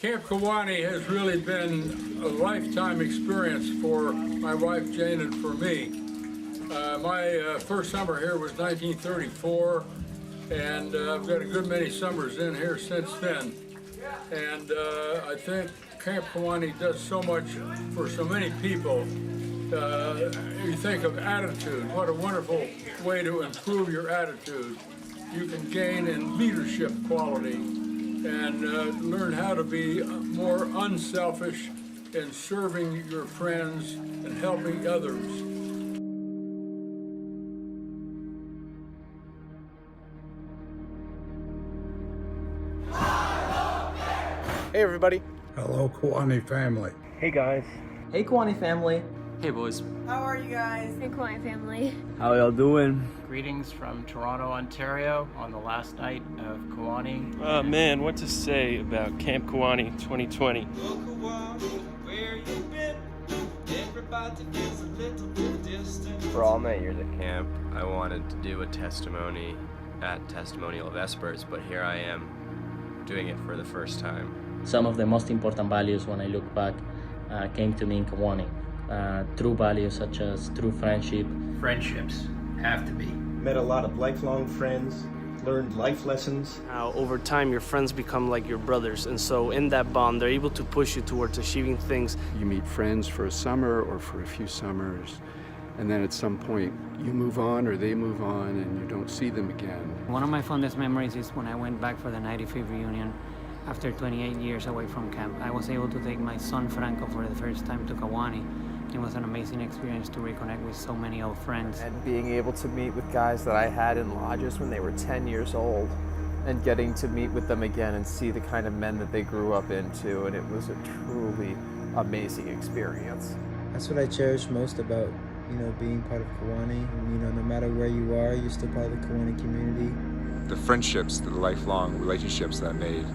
Camp Kewaunee has really been a lifetime experience for my wife Jane and for me. My first summer here was 1934, and I've got a good many summers in here since then. And I think Camp Kewaunee does so much for so many people. You think of attitude, what a wonderful way to improve your attitude. You can gain in leadership quality and learn how to be more unselfish in serving your friends and helping others. Hey everybody. Hello, Kewaunee family. Hey guys. Hey Kewaunee family. Hey boys. How are you guys? Hey Kewaunee family. How y'all doing? Greetings from Toronto, Ontario on the last night of Kewaunee. Oh man, what to say about Camp Kewaunee 2020? For all my years at camp, I wanted to do a testimony at Testimonial of Vespers, but here I am doing it for the first time. Some of the most important values when I look back came to me in Kewaunee. True values such as true friendship. Friendships have to be. Met a lot of lifelong friends, learned life lessons. How over time your friends become like your brothers, and so in that bond they're able to push you towards achieving things. You meet friends for a summer or for a few summers, and then at some point you move on or they move on and you don't see them again. One of my fondest memories is when I went back for the 95th reunion after 28 years away from camp. I was able to take my son Franco for the first time to Kewaunee. It was an amazing experience to reconnect with so many old friends. And being able to meet with guys that I had in lodges when they were 10 years old and getting to meet with them again and see the kind of men that they grew up into, and it was a truly amazing experience. That's what I cherish most about, being part of Kewaunee. No matter where you are, you're still part of the Kewaunee community. The friendships, the lifelong relationships that I made,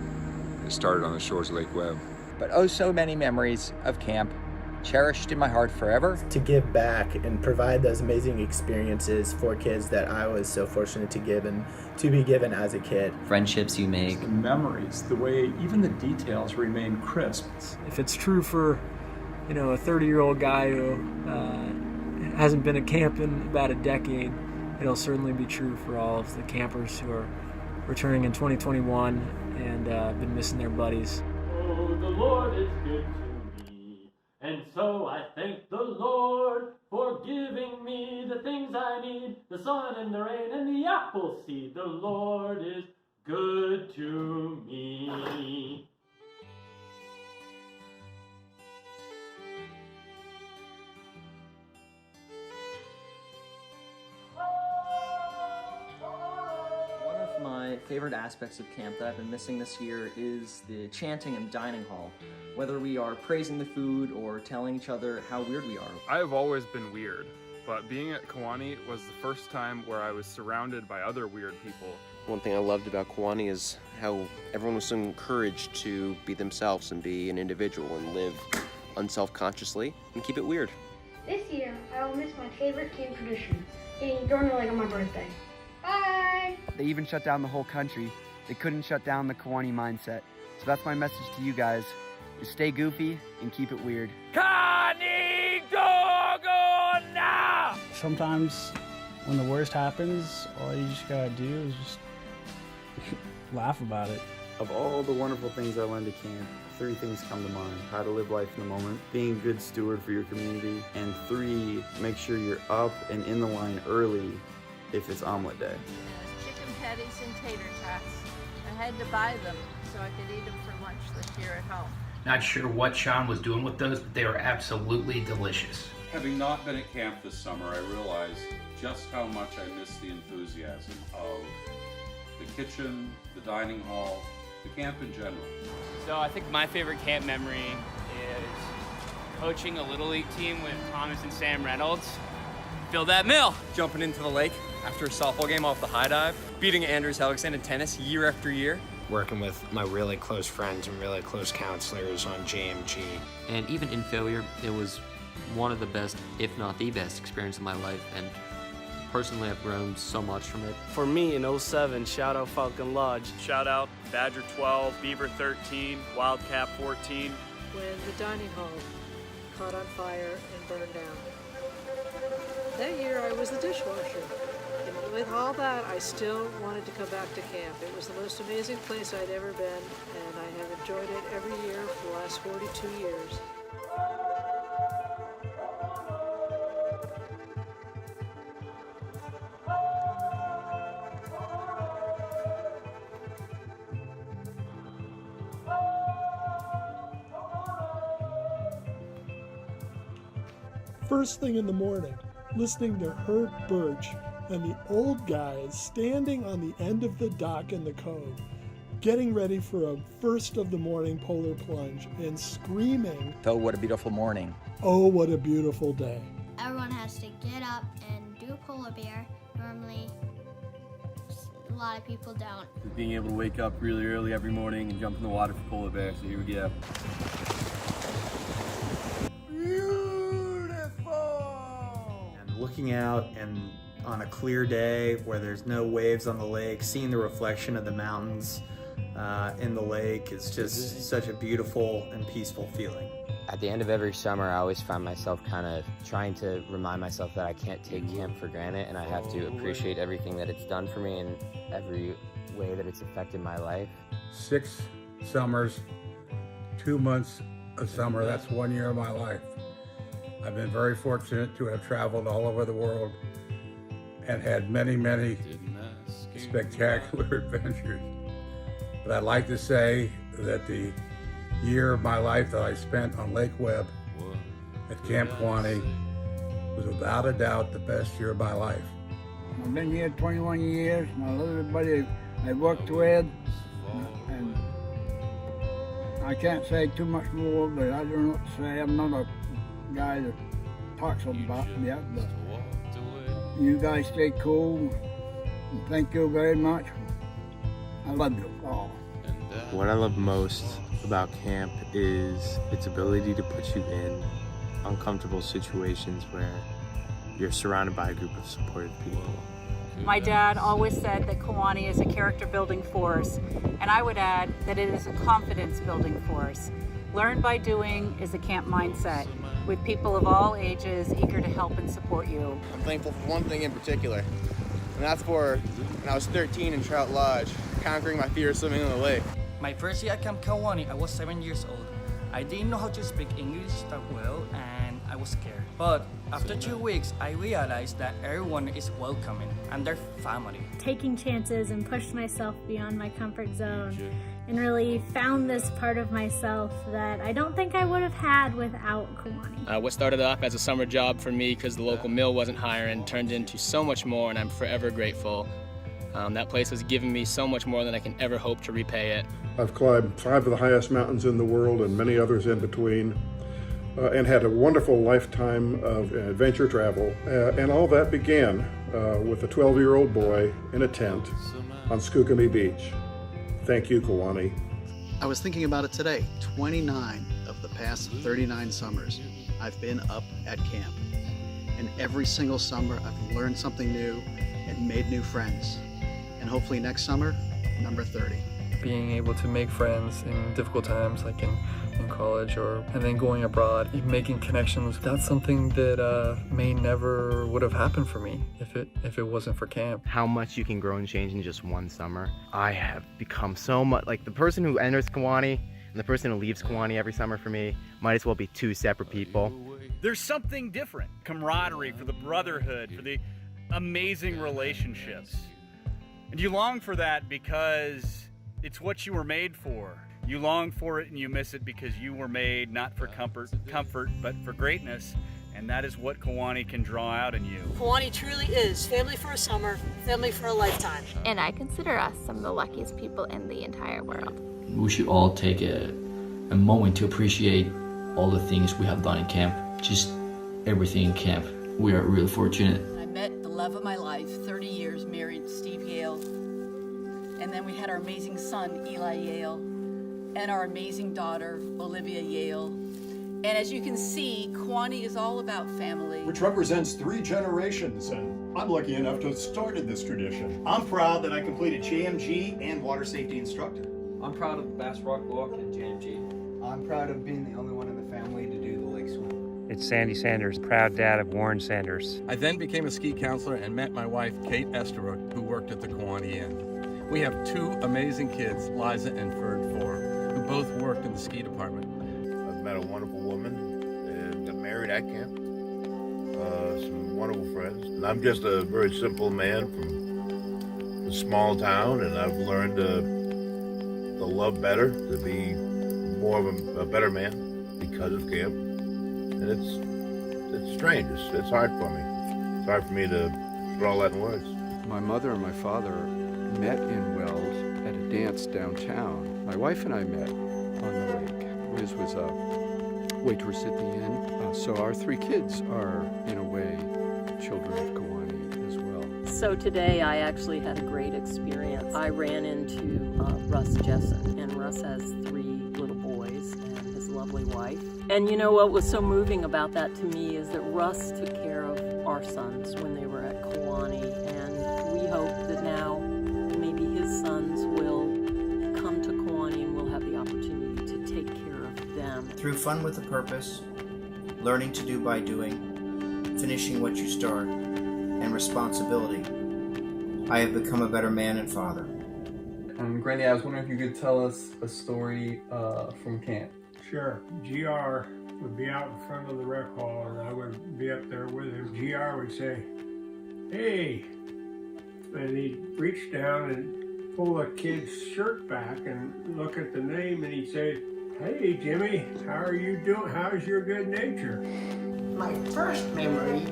it started on the shores of Lake Webb. But oh so many memories of camp, cherished in my heart forever. To give back and provide those amazing experiences for kids that I was so fortunate to give and to be given as a kid. Friendships you make. The memories, the way even the details remain crisp. If it's true for, a 30-year-old guy who hasn't been at camp in about a decade, it'll certainly be true for all of the campers who are returning in 2021 and been missing their buddies. Oh, the Lord is good to me, and so I thank the Lord for giving me the things I need, the sun and the rain and the apple seed. The Lord is good to me. My favorite aspects of camp that I've been missing this year is the chanting in the dining hall. Whether we are praising the food or telling each other how weird we are. I have always been weird, but being at Kewaunee was the first time where I was surrounded by other weird people. One thing I loved about Kewaunee is how everyone was so encouraged to be themselves and be an individual and live unself-consciously and keep it weird. This year, I will miss my favorite camp tradition, eating Dorner Lake on my birthday. Bye! They even shut down the whole country. They couldn't shut down the Kewaunee mindset. So that's my message to you guys. Just stay goofy and keep it weird. Sometimes when the worst happens, all you just gotta do is just laugh about it. Of all the wonderful things I learned at camp, 3 things come to mind. How to live life in the moment, being a good steward for your community, and 3, make sure you're up and in the line early if it's omelet day. Chicken patties and tater tots. I had to buy them so I could eat them for lunch this year at home. Not sure what Sean was doing with those, but they were absolutely delicious. Having not been at camp this summer, I realized just how much I missed the enthusiasm of the kitchen, the dining hall, the camp in general. So I think my favorite camp memory is coaching a Little League team with Thomas and Sam Reynolds. Fill that mill! Jumping into the lake after a softball game off the high dive. Beating Andrews Helgson in tennis year after year. Working with my really close friends and really close counselors on JMG. And even in failure, it was one of the best, if not the best, experience of my life. And Personally, I've grown so much from it. For me, in 07, shout out Falcon Lodge. Shout out Badger 12, Beaver 13, Wildcat 14. When the dining hall caught on fire and burned down. That year I was the dishwasher. And with all that, I still wanted to come back to camp. It was the most amazing place I'd ever been, and I have enjoyed it every year for the last 42 years. First thing in the morning, listening to Herb Birch and the old guys standing on the end of the dock in the cove, getting ready for a first of the morning polar plunge and screaming, "Oh, what a beautiful morning." "Oh, what a beautiful day." Everyone has to get up and do polar bear. Normally, a lot of people don't. Being able to wake up really early every morning and jump in the water for polar bear, so here we go. Looking out and on a clear day where there's no waves on the lake, seeing the reflection of the mountains in the lake is just such a beautiful and peaceful feeling. At the end of every summer, I always find myself kind of trying to remind myself that I can't take camp for granted, and I have to appreciate everything that it's done for me and every way that it's affected my life. 6 summers, 2 months of summer, that's 1 year of my life. I've been very fortunate to have traveled all over the world and had many, many spectacular adventures. But I'd like to say that the year of my life that I spent on Lake Webb at Camp Kewaunee was without a doubt the best year of my life. I've been here 21 years, and I love everybody I worked with, and I can't say too much more, but I don't know what to say. I'm not a guy that talks about yet, but you guys stay cool, and thank you very much. I love you all. What I love most about camp is its ability to put you in uncomfortable situations where you're surrounded by a group of supportive people. My dad always said that Kewaunee is a character-building force, and I would add that it is a confidence-building force. Learn by doing is a camp mindset, with people of all ages eager to help and support you. I'm thankful for one thing in particular, and that's for when I was 13 in Trout Lodge, conquering my fear of swimming in the lake. My first year at Camp Kewaunee, I was 7 years old. I didn't know how to speak English that well, and I was scared. But after 2 weeks, I realized that everyone is welcoming and they're family. Taking chances and pushed myself beyond my comfort zone and really found this part of myself that I don't think I would have had without Kewaunee. What started off as a summer job for me because the local mill wasn't hiring turned into so much more, and I'm forever grateful. That place has given me so much more than I can ever hope to repay it. I've climbed 5 of the highest mountains in the world and many others in between, and had a wonderful lifetime of adventure travel. And all that began with a 12-year-old boy in a tent on Skookemy Beach. Thank you, Kewaunee. I was thinking about it today. 29 of the past 39 summers, I've been up at camp. And every single summer, I've learned something new and made new friends. And hopefully next summer, number 30. Being able to make friends in difficult times, like in college, and then going abroad, making connections, that's something that may never would have happened for me if it wasn't for camp. How much you can grow and change in just one summer. I have become so much, like the person who enters Kewaunee and the person who leaves Kewaunee every summer for me might as well be 2 separate people. There's something different. Camaraderie, for the brotherhood, for the amazing relationships. And you long for that because it's what you were made for. You long for it and you miss it because you were made not for comfort, but for greatness. And that is what Kewaunee can draw out in you. Kewaunee truly is family for a summer, family for a lifetime. And I consider us some of the luckiest people in the entire world. We should all take a moment to appreciate all the things we have done in camp. Just everything in camp. We are really fortunate. I met the love of my life, 30 years married to Steve Yale. And then we had our amazing son, Eli Yale, and our amazing daughter, Olivia Yale. And as you can see, Kewaunee is all about family. Which represents 3 generations, and I'm lucky enough to have started this tradition. I'm proud that I completed JMG and water safety instructor. I'm proud of the Bass Rock Walk and JMG. I'm proud of being the only one in the family to do the lake swim. It's Sandy Sanders, proud dad of Warren Sanders. I then became a ski counselor and met my wife, Kate Estabrook, who worked at the Kewanee Inn. We have two amazing kids, Liza and Ferd Four, who both worked in the ski department. I've met a wonderful woman and got married at camp. Some wonderful friends. And I'm just a very simple man from a small town, and I've learned to love better, to be more of a better man because of camp. And it's strange. It's hard for me. It's hard for me to put all that in words. My mother and my father met in Weld at a dance downtown. My wife and I met on the lake. Liz was a waitress at the inn. So our three kids are, in a way, children of Kewanee as well. So today I actually had a great experience. I ran into Russ Jessen, and Russ has 3 little boys and his lovely wife. And you know what was so moving about that to me is that Russ took care of our sons when they were at Kewanee, and we hope that now maybe his sons will come to Kewanee and we'll have the opportunity to take care of them. Through fun with a purpose, learning to do by doing, finishing what you start, and responsibility, I have become a better man and father. Granny, I was wondering if you could tell us a story from camp. Sure. GR would be out in front of the rec hall, and I would be up there with him. GR would say, "Hey," and he'd reach down and pull the kid's shirt back and look at the name, and he'd say, "Hey, Jimmy, how are you doing? How's your good nature?" My first memory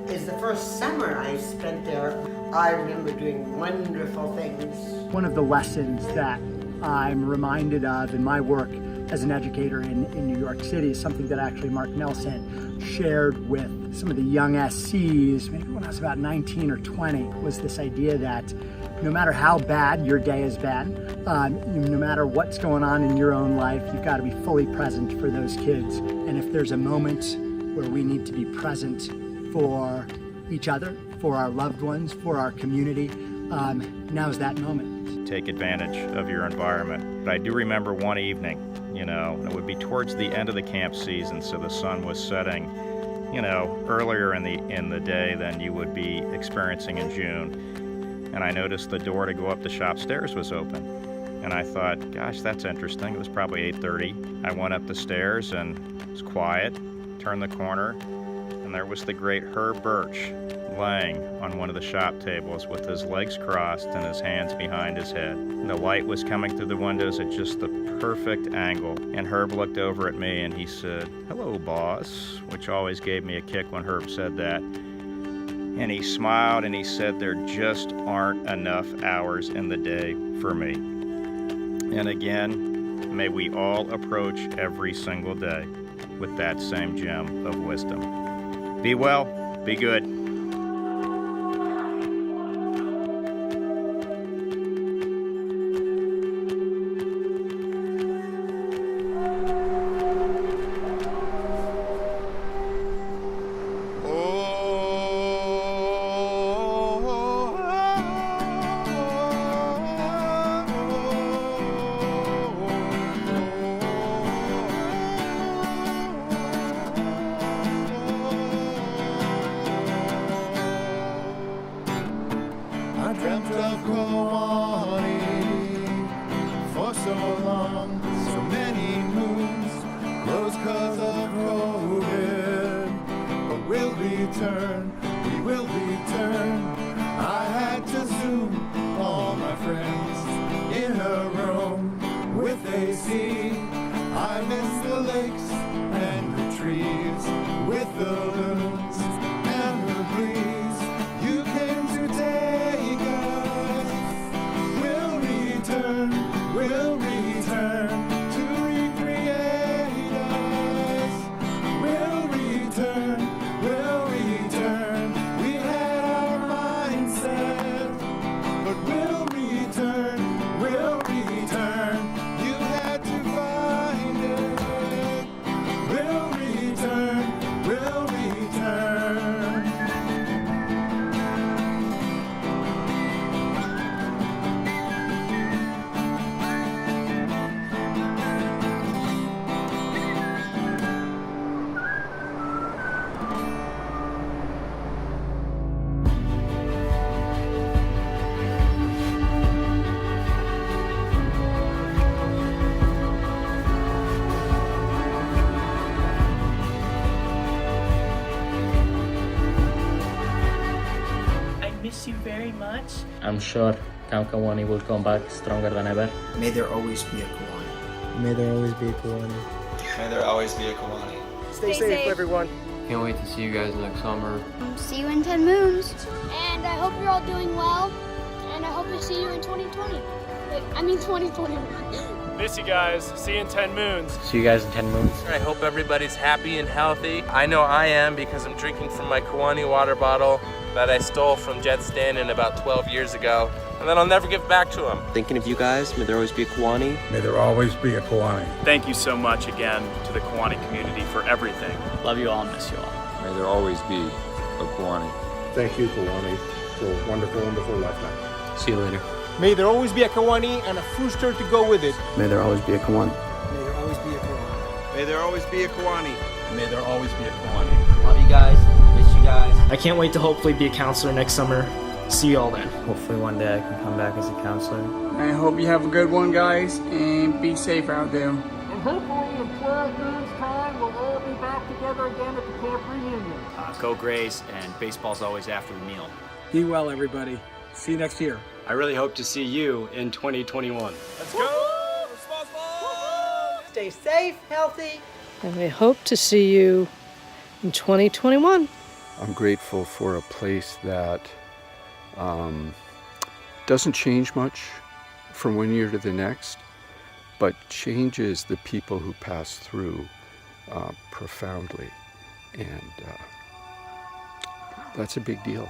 is the first summer I spent there. I remember doing wonderful things. One of the lessons that I'm reminded of in my work as an educator in New York City is something that actually Mark Nelson shared with some of the young SCs, maybe when I was about 19 or 20, was this idea that no matter how bad your day has been, no matter what's going on in your own life, you've got to be fully present for those kids. And if there's a moment where we need to be present for each other, for our loved ones, for our community, now's that moment. Take advantage of your environment. But I do remember one evening, it would be towards the end of the camp season, so the sun was setting, earlier in the day than you would be experiencing in June. And I noticed the door to go up the shop stairs was open. And I thought, gosh, that's interesting. It was probably 8:30. I went up the stairs and it was quiet, turned the corner, and there was the great Herb Birch laying on one of the shop tables with his legs crossed and his hands behind his head. The light was coming through the windows at just the perfect angle. And Herb looked over at me and he said, "Hello, boss," which always gave me a kick when Herb said that. And he smiled and he said, "There just aren't enough hours in the day for me." And again, may we all approach every single day with that same gem of wisdom. Be well, be good. I dreamt of Kewanee for so long, so many moons, closed cause of COVID. But we'll return, we will return. I had to Zoom all my friends in a room with AC. I miss the lakes and the trees with the loons and the breeze. You came to take us. We'll return to recreate us. We'll return. We had our mindset, but we'll return. You had to find it. We'll return. much. I'm sure Camp Kiwani will come back stronger than ever. May there always be a Kiwani. May there always be a Kiwani. May there always be a Kiwani. Stay safe, everyone. Can't wait to see you guys next summer. See you in 10 moons. And I hope you're all doing well. And I hope to see you in 2020. I mean 2021. Miss you guys. See you in 10 moons. See you guys in 10 moons. I hope everybody's happy and healthy. I know I am because I'm drinking from my Kiwani water bottle that I stole from Jet Stanton about 12 years ago. And then I'll never give back to him. Thinking of you guys, may there always be a Kiwani. May there always be a Kiwani. Thank you so much again to the Kiwani community for everything. Love you all and miss you all. May there always be a Kiwani. Thank you, Kiwani, for a wonderful, wonderful lifetime. See you later. May there always be a Kiwani and a Fooster to go with it. May there always be a Kiwani. May there always be a Kiwani. May there always be a Kiwani. May there always be a Kiwani. Love you guys. Miss you guys. I can't wait to hopefully be a counselor next summer. See you all then. Hopefully one day I can come back as a counselor. I hope you have a good one, guys, and be safe out there. And hopefully in 12 months' time, we'll all be back together again at the camp reunion. Go Grays, and baseball's always after the meal. Be well, everybody. See you next year. I really hope to see you in 2021. Let's go! Stay safe, healthy. And we hope to see you in 2021. I'm grateful for a place that doesn't change much from one year to the next, but changes the people who pass through profoundly. And that's a big deal.